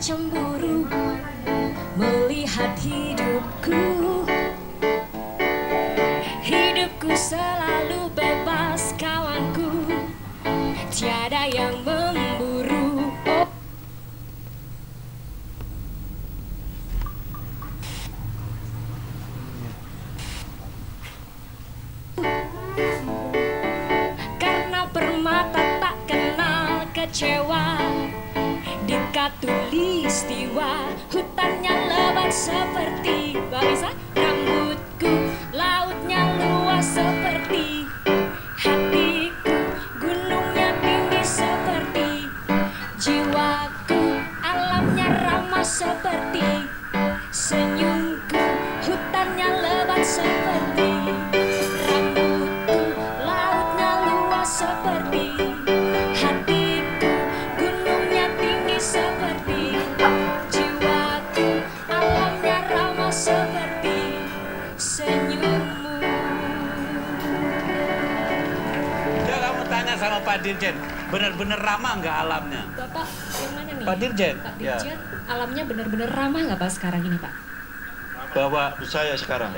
cemburu melihat hidupku. Hidupku selalu bebas kawanku, tiada yang memburu. Oh. Karena permata tak kenal kecewa, di khatulistiwa hutannya lebat seperti babisa. Rambutku lautnya luas seperti hatiku, gunungnya tinggi seperti jiwaku, alamnya ramah seperti senyumku, hutannya lebat seperti rambutku, lautnya luas seperti hatiku, gunungnya tinggi seperti jiwaku, alamnya ramah seperti senyummu. Ya kamu tanya sama Pak Dirjen, benar-benar ramah nggak alamnya? Bapak yang mana nih? Pak Dirjen. Pak Dirjen, alamnya benar-benar ramah nggak Pak sekarang ini Pak? Bahwa Saya sekarang.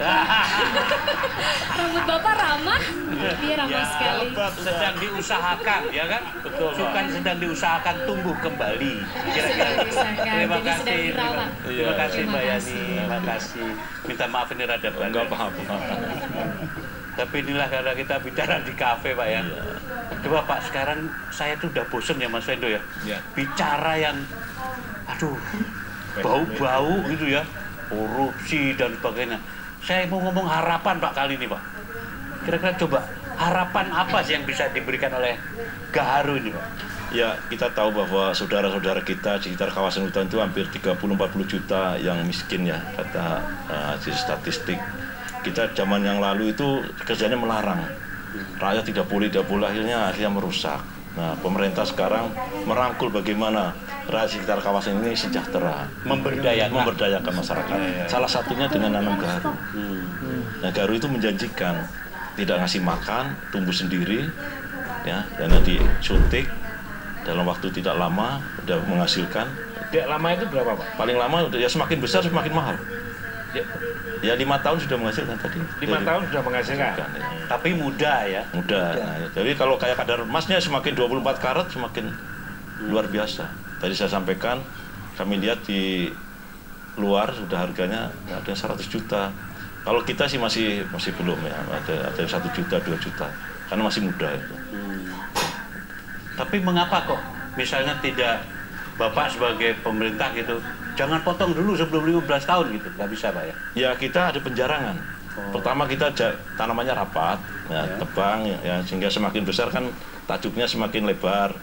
Rambut Bapak ramah? Iya ramah sekali. sedang diusahakan, ya kan? Betul. Bukan sedang diusahakan tumbuh kembali. Sedang diusahakan, Terima jadi kasih. sedang dirawat. Terima kasih Terima Mbak Yani. kasih. Terima kasih. Minta maaf ini rada Enggak bandel. apa-apa. Tapi inilah karena kita bicara di kafe Pak ya. Coba Pak, sekarang saya tuh udah bosen ya Mas Wendo ya. Ya. Bicara yang, aduh, bau-bau gitu ya. Korupsi dan sebagainya. Saya mau ngomong harapan Pak kali ini Pak. Kira-kira coba harapan apa sih yang bisa diberikan oleh Gaharu ini Pak? Ya, kita tahu bahwa saudara-saudara kita di sekitar kawasan hutan itu hampir 30-40 juta yang miskin ya, kata hasil statistik. Kita zaman yang lalu itu kerjanya melarang. Rakyat tidak boleh, akhirnya merusak. Nah, pemerintah sekarang merangkul bagaimana rakyat sekitar kawasan ini sejahtera, memberdayakan masyarakat. Salah satunya dengan nanam gaharu. Nah, gaharu itu menjanjikan tidak ngasih makan, tumbuh sendiri, ya, dan nanti suntik dalam waktu tidak lama sudah menghasilkan. Tidak lama itu berapa Pak? Paling lama ya semakin besar semakin mahal. Ya 5 tahun sudah menghasilkan tadi. 5 tahun sudah menghasilkan. Ya. Tapi mudah ya. Mudah. Nah, jadi kalau kayak kadar emasnya semakin 24 karat semakin luar biasa. Tadi saya sampaikan, kami lihat di luar sudah harganya ada yang 100 juta. Kalau kita sih masih belum ya, ada 1 juta, 2 juta, karena masih muda itu. Tapi mengapa kok misalnya tidak Bapak sebagai pemerintah gitu, jangan potong dulu sebelum 15 tahun gitu, nggak bisa Pak ya? Ya kita ada penjarangan. Pertama kita tanamannya rapat, ya, tebang, ya, sehingga semakin besar kan tajuknya semakin lebar.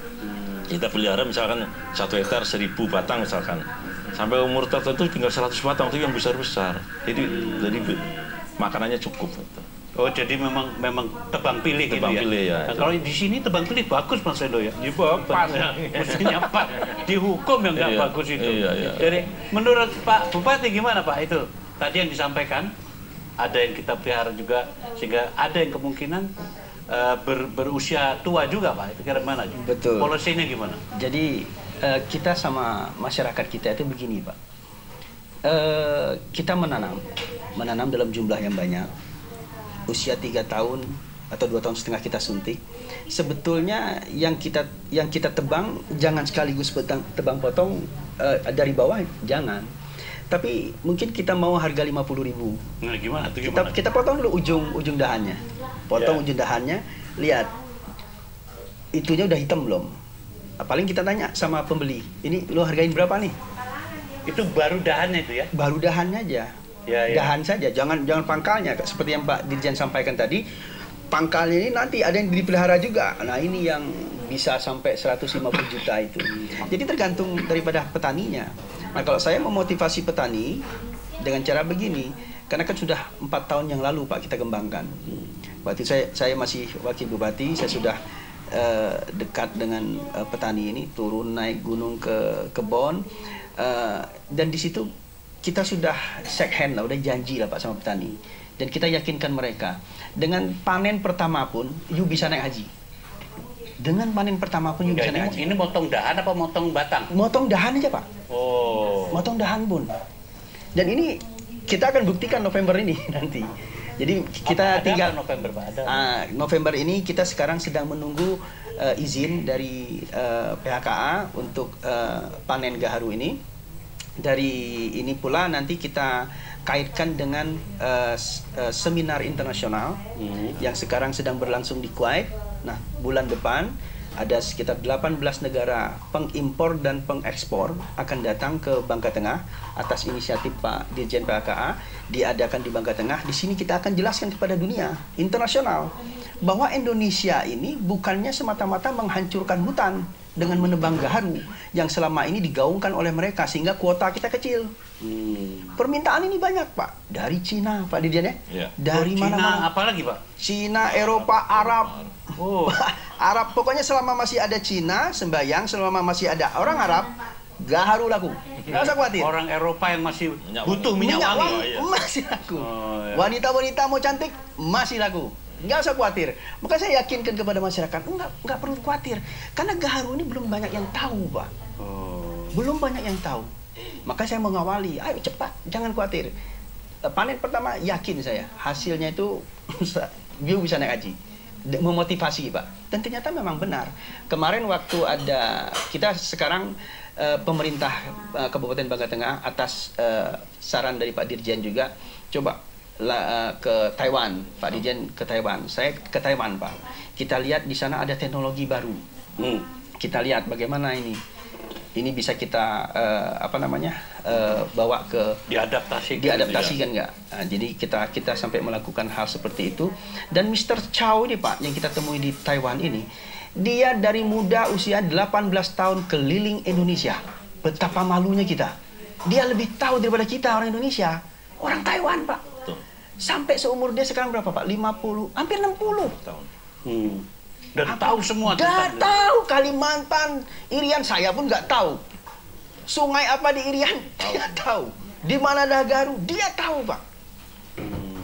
Kita pelihara misalkan 1 hektar 1000 batang misalkan, sampai umur tertentu tinggal 100 batang itu yang besar-besar. Jadi makanannya cukup. Oh jadi memang tebang pilih Tebang gitu ya? pilih, ya. Nah, kalau di sini tebang pilih bagus Mas Wendo ya? Pas. Mestinya Pak, dihukum yang nggak Iya, bagus itu. iya. Jadi menurut Pak Bupati gimana Pak itu? Tadi yang disampaikan, ada yang kita pelihara juga, sehingga ada yang kemungkinan berusia tua juga Pak, itu kira mana? Betul. Polisinya gimana? Jadi kita sama masyarakat kita itu begini Pak, kita menanam dalam jumlah yang banyak, usia 3 tahun atau 2,5 tahun kita suntik. Sebetulnya yang kita tebang jangan sekaligus tebang potong dari bawah, jangan. Tapi mungkin kita mau harga 50.000. Nah gimana? Itu Kita potong dulu ujung dahannya. Potong ujung dahannya, lihat. Itunya udah hitam belum? Paling kita tanya sama pembeli, ini lo hargain berapa nih? Itu baru dahannya itu ya? Baru dahannya aja. Ya. Dahan saja, jangan pangkalnya. Seperti yang Pak Dirjen sampaikan tadi, pangkalnya ini nanti ada yang dipelihara juga. Nah ini yang bisa sampai 150 juta itu. Jadi tergantung daripada petaninya. Nah kalau saya memotivasi petani dengan cara begini, karena kan sudah 4 tahun yang lalu Pak kita kembangkan. Waktu saya masih wakil bupati, saya sudah dekat dengan petani ini, turun naik gunung ke kebon, dan di situ kita sudah shake hand lah, udah janji lah Pak sama petani, dan kita yakinkan mereka dengan panen pertama pun you bisa naik haji. Dengan panen pertama pun juga bisa naik haji. Ini motong dahan apa motong batang? Motong dahan aja Pak. Oh. Motong dahan pun. Dan ini kita akan buktikan November ini nanti. Jadi kita tinggal November Pak. November ini kita sekarang sedang menunggu izin dari PHKA untuk panen gaharu ini. Dari ini pula nanti kita kaitkan dengan seminar internasional yang sekarang sedang berlangsung di Kuwait. Nah, bulan depan ada sekitar 18 negara pengimpor dan pengekspor akan datang ke Bangka Tengah atas inisiatif Pak Dirjen PHKA, diadakan di Bangka Tengah. Di sini kita akan jelaskan kepada dunia internasional bahwa Indonesia ini bukannya semata-mata menghancurkan hutan dengan menebang gaharu yang selama ini digaungkan oleh mereka sehingga kuota kita kecil. Permintaan ini banyak Pak, dari Cina Pak Dirjen ya. Dari mana-mana. Cina apalagi Pak? Cina, Eropa, Arab. Oh. Arab, pokoknya selama masih ada Cina sembayang, selama masih ada orang Arab, gaharu laku. Nggak usah khawatir. Orang Eropa yang masih butuh minyak wangi masih laku. Oh, iya. Wanita-wanita mau cantik masih laku. Nggak usah khawatir. Maka saya yakinkan kepada masyarakat, nggak perlu khawatir. Karena gaharu ini belum banyak yang tahu, Pak. Oh. Belum banyak yang tahu. Maka saya mengawali, ayo cepat, jangan khawatir. Panen pertama yakin saya, hasilnya itu Bio bisa naik haji. Memotivasi Pak. Dan ternyata memang benar. Kemarin waktu ada, kita sekarang pemerintah Kabupaten Bangka Tengah atas saran dari Pak Dirjen juga, coba ke Taiwan, Pak Dirjen ke Taiwan. Saya ke Taiwan Pak. Kita lihat di sana ada teknologi baru. Kita lihat bagaimana ini bisa kita bawa ke diadaptasikan nggak? Nah, jadi kita sampai melakukan hal seperti itu. Dan Mr. Chow ini Pak yang kita temui di Taiwan ini, dia dari muda usia 18 tahun keliling Indonesia. Betapa malunya kita. Dia lebih tahu daripada kita orang Indonesia. Orang Taiwan Pak. Sampai seumur dia sekarang berapa Pak? 50, hampir 60 tahun. Dan tahu semua. Nggak tahu Kalimantan, Irian saya pun nggak tahu. Sungai apa di Irian dia tahu. Di mana ada gaharu dia tahu Pak.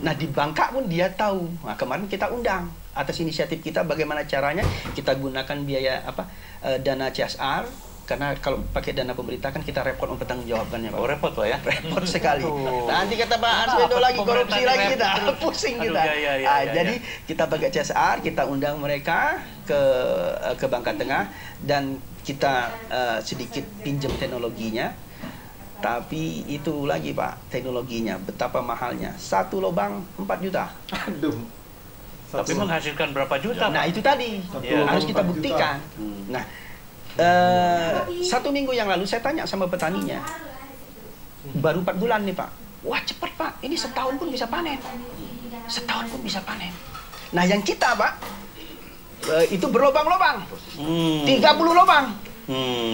Nah di Bangka pun dia tahu. Nah kemarin kita undang atas inisiatif kita bagaimana caranya kita gunakan biaya dana CSR. Karena kalau pakai dana pemerintah kan kita repot mempertanggungjawabkannya Pak. Oh repot Pak ya? Repot sekali. Nanti kata Pak Arswendo lagi korupsi lagi kita, pusing kita. Jadi kita pakai CSR, kita undang mereka ke Bangka Tengah dan kita sedikit pinjam teknologinya. Tapi itu lagi Pak, teknologinya betapa mahalnya. 1 lubang 4 juta. Aduh. Tapi menghasilkan berapa juta? Nah itu tadi harus kita buktikan. Nah 1 minggu yang lalu saya tanya sama petaninya, baru 4 bulan nih Pak. Wah cepet Pak, ini setahun pun bisa panen. Setahun pun bisa panen. Nah yang kita Pak, itu berlobang-lobang, 30 lobang.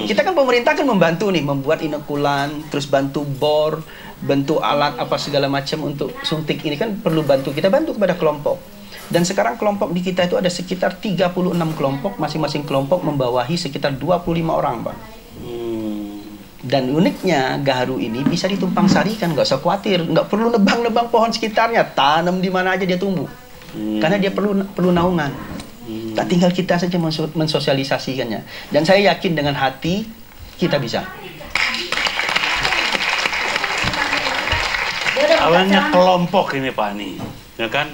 Kita kan pemerintah kan membantu nih, membuat inokulan, terus bantu bor, bentuk alat apa segala macam untuk suntik ini kan perlu bantu. Kita bantu kepada kelompok. Dan sekarang kelompok di kita itu ada sekitar 36 kelompok, masing-masing kelompok membawahi sekitar 25 orang, Pak. Dan uniknya gaharu ini bisa ditumpang sarikan, nggak usah khawatir, nggak perlu nebang-nebang pohon sekitarnya, tanam di mana aja dia tumbuh. Karena dia perlu naungan. Tak tinggal kita saja mensosialisasikannya. Dan saya yakin dengan hati kita bisa. Awalnya kelompok ini Pak nih, ya kan?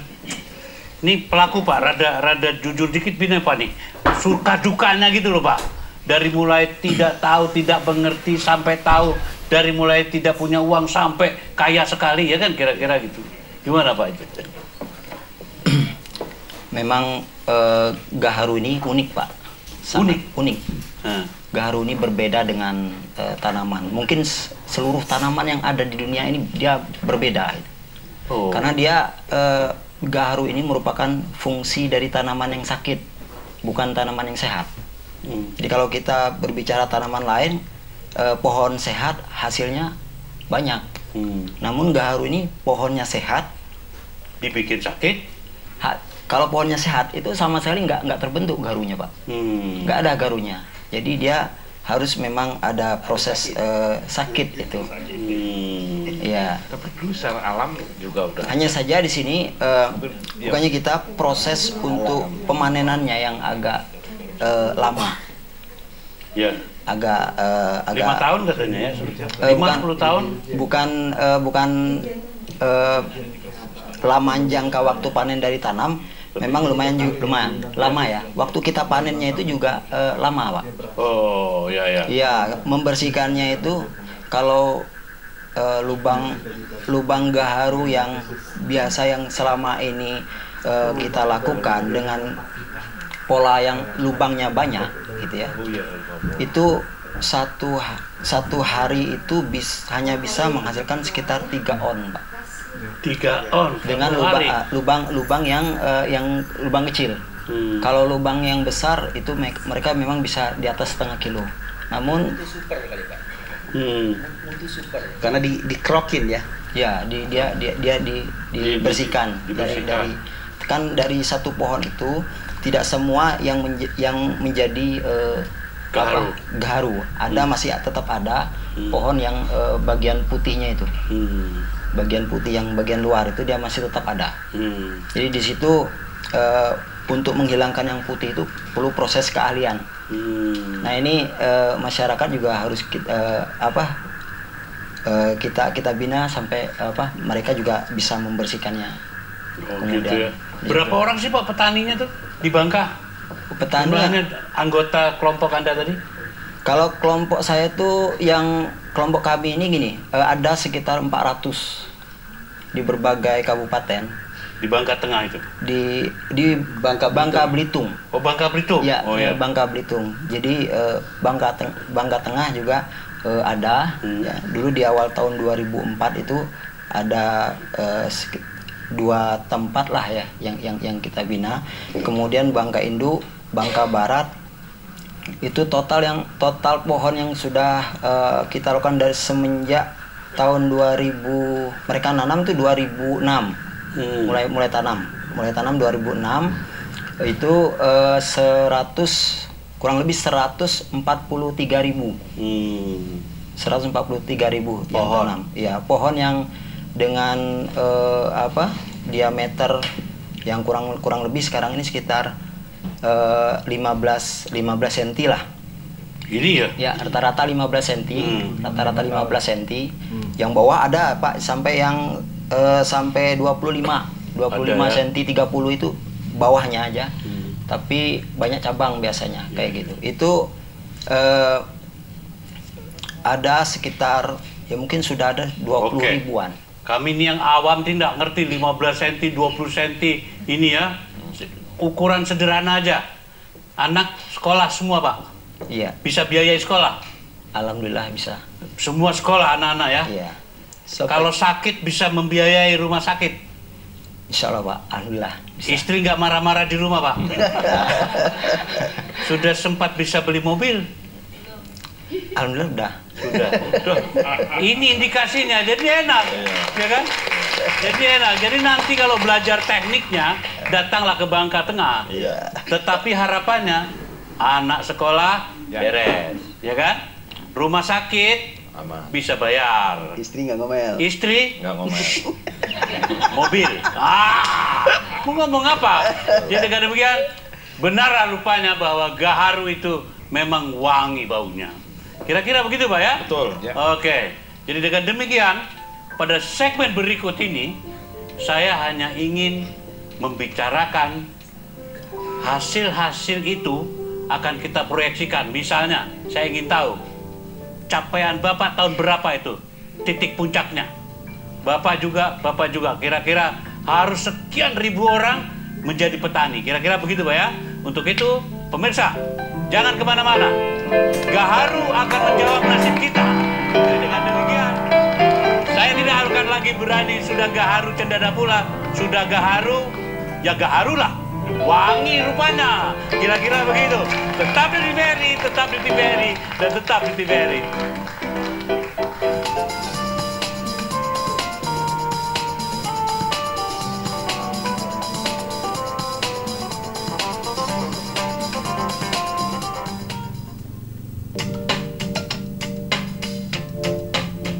Ini pelaku Pak, rada jujur dikit bina Pak nih. Suka dukanya gitu loh Pak. Dari mulai tidak tahu, tidak mengerti sampai tahu. Dari mulai tidak punya uang sampai kaya sekali ya kan kira-kira gitu. Gimana Pak itu? Memang gaharu ini unik Pak. Unik. Gaharu ini berbeda dengan tanaman. Mungkin seluruh tanaman yang ada di dunia ini dia berbeda. Karena dia gaharu ini merupakan fungsi dari tanaman yang sakit, bukan tanaman yang sehat. Jadi kalau kita berbicara tanaman lain, pohon sehat hasilnya banyak. Namun gaharu ini pohonnya sehat, dibikin sakit. Kalau pohonnya sehat itu sama sekali nggak terbentuk gaharunya Pak. Nggak ada gaharunya. Jadi dia harus memang ada proses sakit itu. Ya. Tapi dulu secara alam juga udah. Hanya saja di sini bukannya kita proses untuk pemanenannya yang agak lama. Ya. Agak 5 tahun katanya ya. 5-10 tahun. Bukan lama jangka waktu panen dari tanam. Memang lumayan lama ya. Waktu kita panennya itu juga lama, Pak. Oh, ya ya. Iya, membersihkannya itu kalau lubang gaharu yang biasa yang selama ini kita lakukan dengan pola yang lubangnya banyak, gitu ya. Itu satu hari itu hanya bisa menghasilkan sekitar 3 on, Pak. 3 on Dengan lubang yang lubang kecil. Kalau lubang yang besar itu mereka memang bisa di atas setengah kilo. Namun super kali, Pak. Mutu super. Karena dikrokin ya. Ya, dia dibersihkan dari satu pohon itu tidak semua yang menjadi gaharu. Ada masih tetap ada pohon yang bagian putihnya itu. Bagian putih yang bagian luar itu dia masih tetap ada. Jadi di situ untuk menghilangkan yang putih itu perlu proses keahlian. Nah ini masyarakat juga harus kita bina sampai mereka juga bisa membersihkannya. Kemudian, gitu ya. Berapa orang sih Pak petaninya tuh di Bangka? Petani anggota kelompok Anda tadi? Kalau kelompok saya tuh kelompok kami ini gini, ada sekitar 400 di berbagai kabupaten. Di Bangka Tengah itu? Di Bangka Belitung. Oh, Bangka Belitung? Ya, ya. Bangka Belitung. Jadi Bangka Tengah juga ada. Ya, dulu di awal tahun 2004 itu ada 2 tempat lah ya yang kita bina. Kemudian Bangka Induk, Bangka Barat, itu total pohon yang sudah kita lakukan dari semenjak tahun 2000 mereka nanam itu 2006 mulai tanam 2006 itu kurang lebih 143.000 yang tanam ya, pohon yang dengan diameter yang kurang lebih sekarang ini sekitar 15 cm lah. Ini ya? Ya, rata-rata 15 cm. Rata-rata 15 cm. Yang bawah ada Pak sampai yang sampai 25 cm 30 itu bawahnya aja. Tapi banyak cabang biasanya kayak gitu. Itu ada sekitar ya mungkin sudah ada 20 ribuan. Kami ini yang awam tidak ngerti 15 cm, 20 cm ini ya. Ukuran sederhana aja. Anak sekolah semua, Pak? Iya. Bisa biayai sekolah? Alhamdulillah bisa. Semua sekolah anak-anak ya? Iya. Kalau sakit bisa membiayai rumah sakit? Insya Allah, Pak. Alhamdulillah bisa. Istri nggak marah-marah di rumah, Pak? Sudah sempat bisa beli mobil? Alhamdulillah udah. Sudah. Ini indikasinya, jadi enak. Ya kan? Jadi enak. Jadi nanti kalau belajar tekniknya, datanglah ke Bangka Tengah. Tetapi harapannya anak sekolah beres, ya kan? Rumah sakit bisa bayar. Istri nggak ngomel. Istri Nggak ngomel. mobil. Mau ngomong apa? Jadi dengan demikian benar rupanya bahwa gaharu itu memang wangi baunya. Kira-kira begitu, Pak ya? Betul. Oke. Jadi dengan demikian pada segmen berikut ini saya hanya ingin membicarakan hasil-hasil itu akan kita proyeksikan. Misalnya, saya ingin tahu capaian Bapak tahun berapa itu? Titik puncaknya. Bapak juga kira-kira harus sekian ribu orang menjadi petani. Kira-kira begitu, Pak ya? Untuk itu, pemirsa, jangan kemana-mana. Gaharu akan menjawab nasib kita. Jadi dengan demikian, saya tidak akan lagi berani sudah gaharu cendana pula. Sudah gaharu, ya gaharulah. Wangi rupanya. Kira-kira begitu. Tetap di TVRI, tetap di TVRI, dan tetap di TVRI.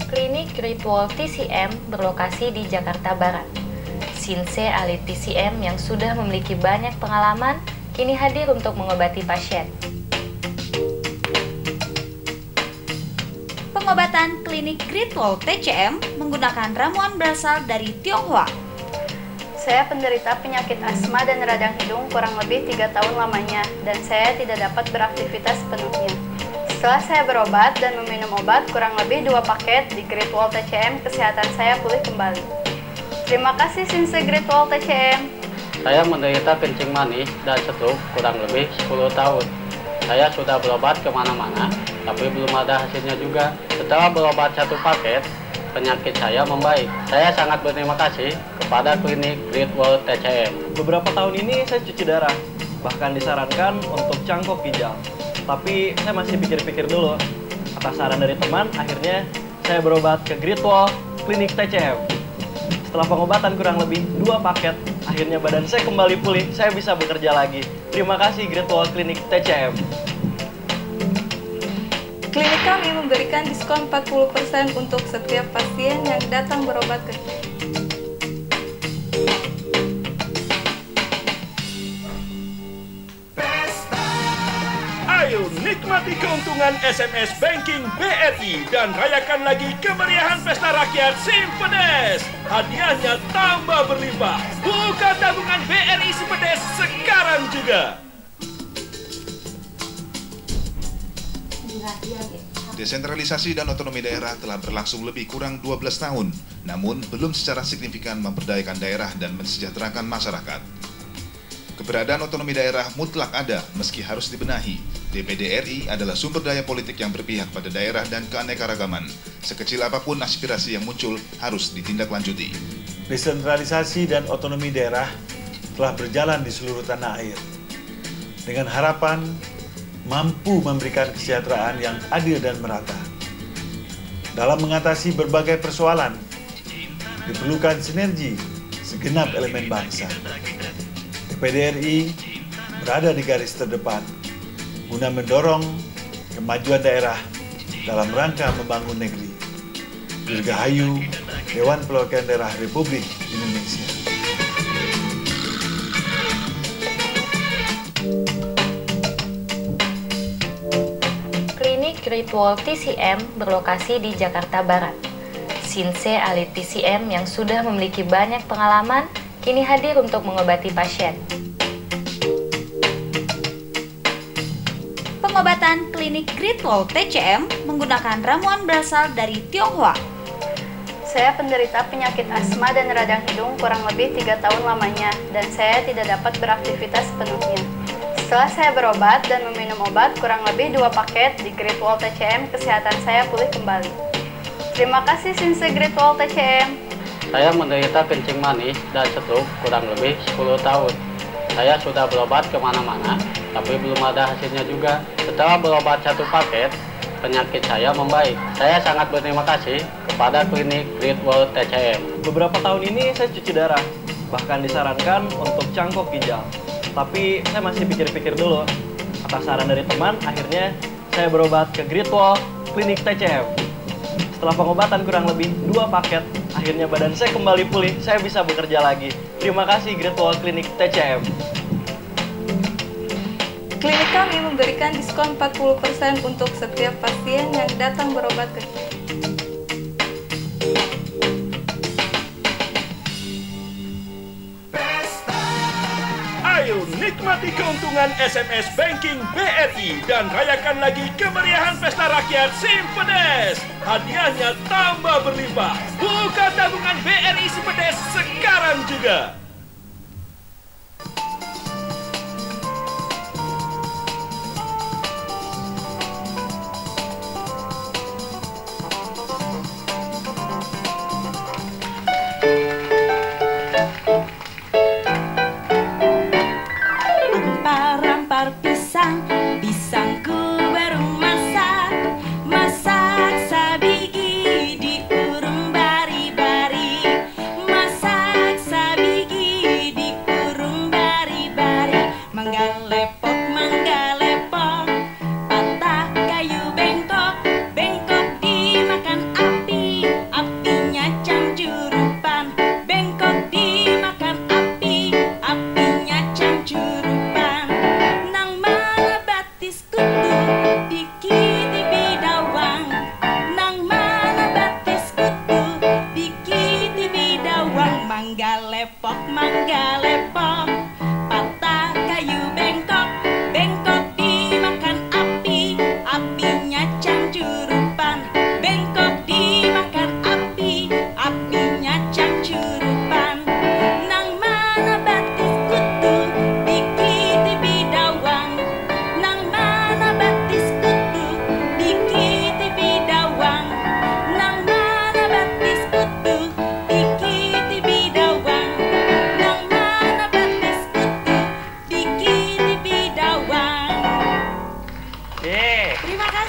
Klinik Ritual TCM berlokasi di Jakarta Barat. Sinse ahli TCM yang sudah memiliki banyak pengalaman, kini hadir untuk mengobati pasien. Pengobatan klinik Great Wall TCM menggunakan ramuan berasal dari Tionghoa. Saya penderita penyakit asma dan radang hidung kurang lebih 3 tahun lamanya, dan saya tidak dapat beraktivitas sepenuhnya. Setelah saya berobat dan meminum obat kurang lebih 2 paket di Great Wall TCM, kesehatan saya pulih kembali. Terima kasih Sinse Great Wall TCM. Saya menderita kencing manis dan stroke kurang lebih 10 tahun. Saya sudah berobat kemana-mana, tapi belum ada hasilnya juga. Setelah berobat 1 paket, penyakit saya membaik. Saya sangat berterima kasih kepada klinik Great Wall TCM. Beberapa tahun ini saya cuci darah, bahkan disarankan untuk cangkok ginjal. Tapi saya masih pikir-pikir dulu. Atas saran dari teman, akhirnya saya berobat ke Great Wall Klinik TCM. Setelah pengobatan kurang lebih 2 paket, akhirnya badan saya kembali pulih, saya bisa bekerja lagi. Terima kasih Great Wall Klinik TCM. Klinik kami memberikan diskon 40% untuk setiap pasien yang datang berobat ke klinik. Ayo nikmati keuntungan SMS Banking BRI dan rayakan lagi kemeriahan pesta rakyat Simpedes. Hadiahnya tambah berlimpah. Buka tabungan BRI Simpedes sekarang juga. Desentralisasi dan otonomi daerah telah berlangsung lebih kurang 12 tahun, namun belum secara signifikan memberdayakan daerah dan mensejahterakan masyarakat. Keberadaan otonomi daerah mutlak ada meski harus dibenahi. DPD RI adalah sumber daya politik yang berpihak pada daerah dan keanekaragaman. Sekecil apapun aspirasi yang muncul harus ditindaklanjuti. Desentralisasi dan otonomi daerah telah berjalan di seluruh tanah air. Dengan harapan mampu memberikan kesejahteraan yang adil dan merata. Dalam mengatasi berbagai persoalan, diperlukan sinergi segenap elemen bangsa. DPD RI berada di garis terdepan guna mendorong kemajuan daerah dalam rangka membangun negeri. Dirgahayu Dewan Perwakilan Daerah Republik Indonesia. Klinik Great Wall TCM berlokasi di Jakarta Barat. Sinse ahli TCM yang sudah memiliki banyak pengalaman kini hadir untuk mengobati pasien. Pengobatan klinik Great Wall TCM menggunakan ramuan berasal dari Tionghoa. Saya penderita penyakit asma dan radang hidung kurang lebih 3 tahun lamanya, dan saya tidak dapat beraktivitas sepenuhnya. Setelah saya berobat dan meminum obat kurang lebih 2 paket di Great Wall TCM, kesehatan saya pulih kembali. Terima kasih Sinse Great Wall TCM. Saya menderita kencing manis dan stroke kurang lebih 10 tahun. Saya sudah berobat kemana-mana, tapi belum ada hasilnya juga. Setelah berobat 1 paket, penyakit saya membaik. Saya sangat berterima kasih kepada klinik Great Wall TCM. Beberapa tahun ini saya cuci darah, bahkan disarankan untuk cangkok ginjal. Tapi saya masih pikir-pikir dulu. Atas saran dari teman, akhirnya saya berobat ke Great Wall Klinik TCM. Setelah pengobatan kurang lebih 2 paket, akhirnya badan saya kembali pulih, saya bisa bekerja lagi. Terima kasih Great Wall Klinik TCM. Klinik kami memberikan diskon 40% untuk setiap pasien yang datang berobat ke klinik. Ayo nikmati keuntungan SMS Banking BRI dan rayakan lagi kemeriahan pesta rakyat Simpedes. Hadiahnya tambah berlimpah. Buka tabungan BRI Simpedes sekarang juga. Ampar pisang, pisangku baru masak, masak sabigi diurung bari-bari, masak sabigi diurung bari-bari, mangga lepok, patah kayu bengkok, bengkok dimakan api, apinya camcurupan, bengkok dimakan api, apinya camcurupan.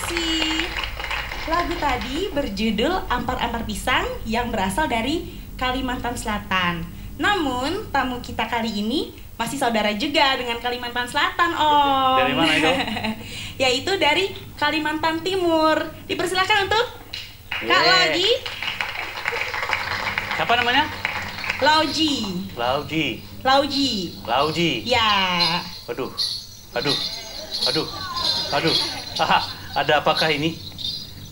kasih. Lagu tadi berjudul Ampar-Ampar Pisang yang berasal dari Kalimantan Selatan. Namun, tamu kita kali ini masih saudara juga dengan Kalimantan Selatan, Om. Dari mana itu? Yaitu dari Kalimantan Timur. Dipersilakan untuk Kak Lauji. Siapa namanya? Lauji. Lauji. Lauji. Lauji. Ya. Aduh. Aha, ada apakah ini?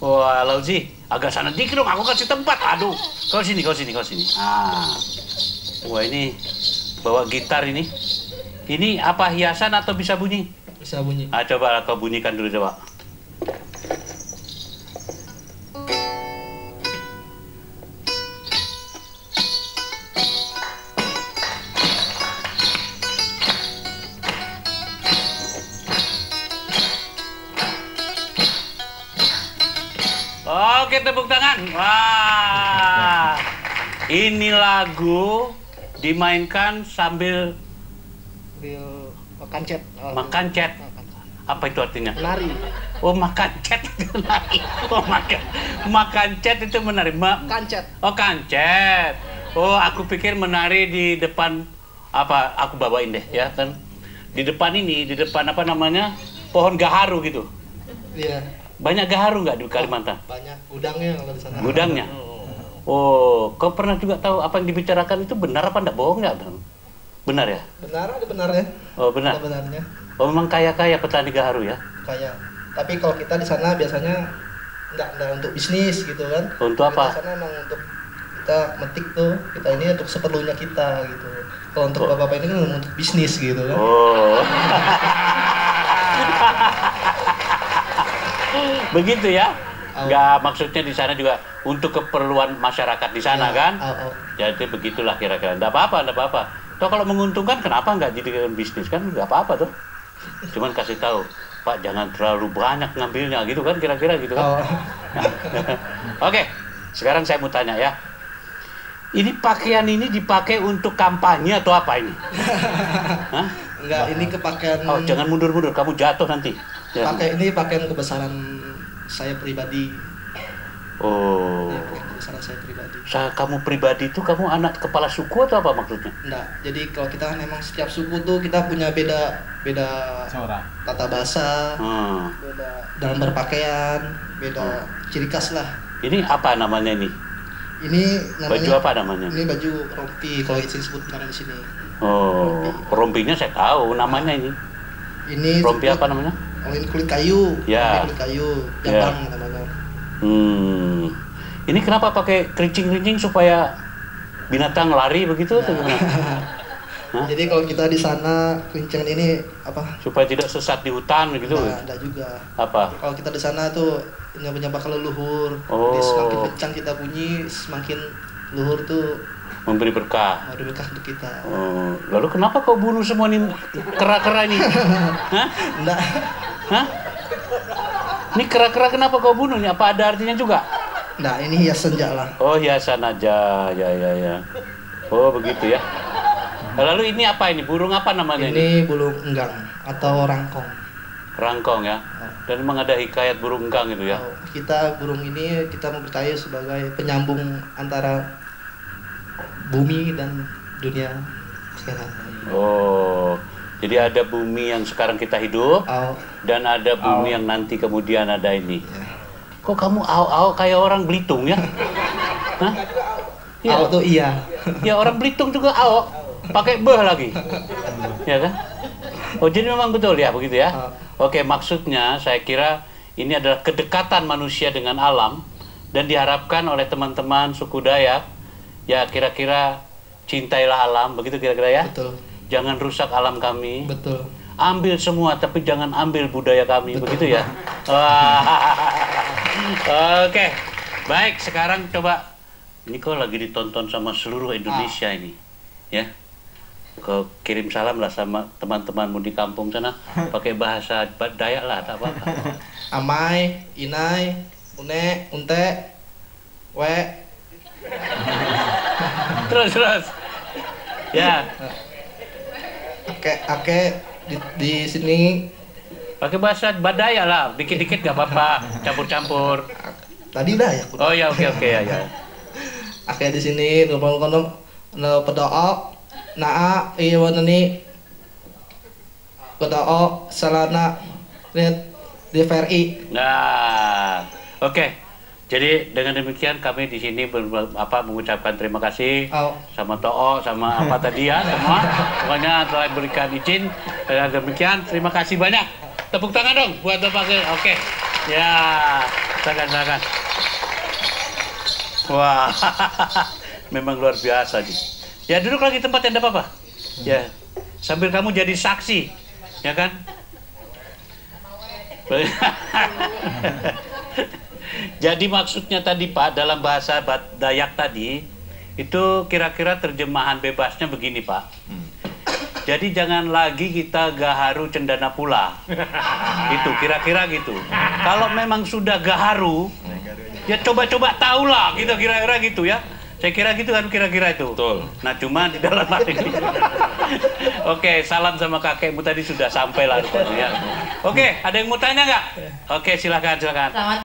Wah, Lauji, agak sana dikit dong, aku kasih tempat. Aduh, kau sini. Ah. Wah, ini bawa gitar ini. Ini apa, hiasan atau bisa bunyi? Bisa bunyi. Ah, coba kau bunyikan dulu coba. Oke, tepuk tangan. Wah, ini lagu dimainkan sambil makan cet. Makan cet. Apa itu artinya? Menari. Oh, makan cet itu menari. Oh, makan cet itu menari. Kancet. Oh, kancet. Oh, aku pikir menari di depan apa? Aku bawain deh, ya kan? Di depan apa namanya? Pohon gaharu gitu. Iya. Banyak gaharu nggak di Kalimantan? Banyak gudangnya kalau di sana. Gudangnya? Oh, kau pernah juga tahu apa yang dibicarakan itu benar apa enggak, bohong nggak? Benar ya? Benar, ada benarnya. Oh, benar. Ada benarnya. Oh, memang kaya-kaya petani gaharu ya? Kaya. Tapi kalau kita di sana biasanya enggak untuk bisnis gitu kan. Untuk apa? Di sana memang untuk kita metik tuh, kita ini untuk seperlunya kita gitu. Kalau untuk bapak-bapak ini kan untuk bisnis gitu kan. Oh. Begitu ya? Nggak, maksudnya di sana juga untuk keperluan masyarakat di sana kan? Jadi begitulah kira-kira. Nggak apa-apa. Toh kalau menguntungkan kenapa nggak jadikan bisnis kan? Nggak apa-apa tuh. Cuman kasih tahu, Pak jangan terlalu banyak ngambilnya gitu kan? Kira-kira gitu kan? Oke, sekarang saya mau tanya ya. Ini pakaian ini dipakai untuk kampanye atau apa ini? Hah? Enggak, ini kepakaian. Oh, jangan mundur-mundur, kamu jatuh nanti. Ya. Ini pakaian kebesaran saya pribadi. Oh. Ya, pakaian kebesaran saya pribadi. Kamu pribadi itu kamu anak kepala suku atau apa maksudnya? Enggak. Jadi kalau kita kan emang setiap suku tuh kita punya beda tata bahasa, beda dalam berpakaian, beda ciri khas lah. Ini apa namanya ini? Ini namanya, baju apa namanya? Ini baju rompi kalau disebut namanya di sini. Oh, rompinya saya tahu namanya ini. Ini rompi apa namanya? Oh, ini kulit kayu. Ya. Kulit kayu, jambang namanya. Ini kenapa pakai kerincing-kerincing supaya binatang lari begitu? Jadi kalau kita di sana kerincing ini apa? Supaya tidak sesat di hutan gitu. Enggak juga. Apa? Kalau kita di sana tuh nyapa-nyapa ke leluhur. Oh. Jadi semakin kencang kita bunyi, semakin leluhur tuh memberi berkah. Memberi berkah untuk kita. Oh, lalu kenapa kau bunuh semua ini kera-kera ini? Hah? Enggak. Hah? Ini kera-kera kenapa kau bunuh? Apa ada artinya juga? Nah, ini hiasan aja lah. Oh, hiasan aja. Ya. Oh, begitu ya. Lalu ini apa ini? Burung apa namanya ini? Ini burung enggang atau rangkong. Rangkong ya. Dan memang ada hikayat burung enggang itu ya. Kita burung ini kita mempercayai sebagai penyambung antara bumi dan dunia sekarang. Oh. Jadi ada bumi yang sekarang kita hidup dan ada bumi yang nanti kemudian ada ini. Kok kamu au kayak orang Belitung ya? Hah? Au tuh iya. Ya orang Belitung juga au, pakai beh lagi. Ya kan? Oh jadi memang betul ya begitu ya? Oke, maksudnya saya kira ini adalah kedekatan manusia dengan alam dan diharapkan oleh teman-teman suku Dayak ya kira-kira cintailah alam begitu kira-kira ya? Betul. Jangan rusak alam kami. Betul. Ambil semua tapi jangan ambil budaya kami. Betul. Begitu ya. Oke. Baik, sekarang coba ini kau lagi ditonton sama seluruh Indonesia ini. Ya. Kau kirim salam lah sama teman-temanmu di kampung sana pakai bahasa Dayak lah tak apa-apa. Amai, inai, une, unte, we. Terus. Ya. Ake di sini Pakai bahasa Badaya lah, dikit-dikit gak apa-apa, campur-campur. Tadi udah ya. Oh ya, oke ya. Akhirnya di sini ngomong-ngomong pedoa, naa iya nih pedoa salana di VRI. Nah, oke. Jadi dengan demikian kami di sini mengucapkan terima kasih sama To'o, sama apa tadi ya, semua. Pokoknya telah berikan izin. Dengan demikian terima kasih banyak. Tepuk tangan dong buat Bapak. Oke. Ya, silakan. Wah, memang luar biasa nih. Ya duduk lagi tempat yang ada apa-apa. Ya, sambil kamu jadi saksi, ya kan? Jadi maksudnya tadi Pak, dalam bahasa Dayak tadi, itu kira-kira terjemahan bebasnya begini Pak. Jadi jangan lagi kita gaharu cendana pula. Itu kira-kira gitu. Kalau memang sudah gaharu, ya coba-coba tahulah gitu, kira-kira gitu ya. Saya kira gitu kan, kira-kira itu. Betul. Nah cuma di dalam hal ini. Oke, salam sama kakekmu tadi sudah sampai lah rupanya ya. Oke, ada yang mau tanya nggak? Oke, silakan.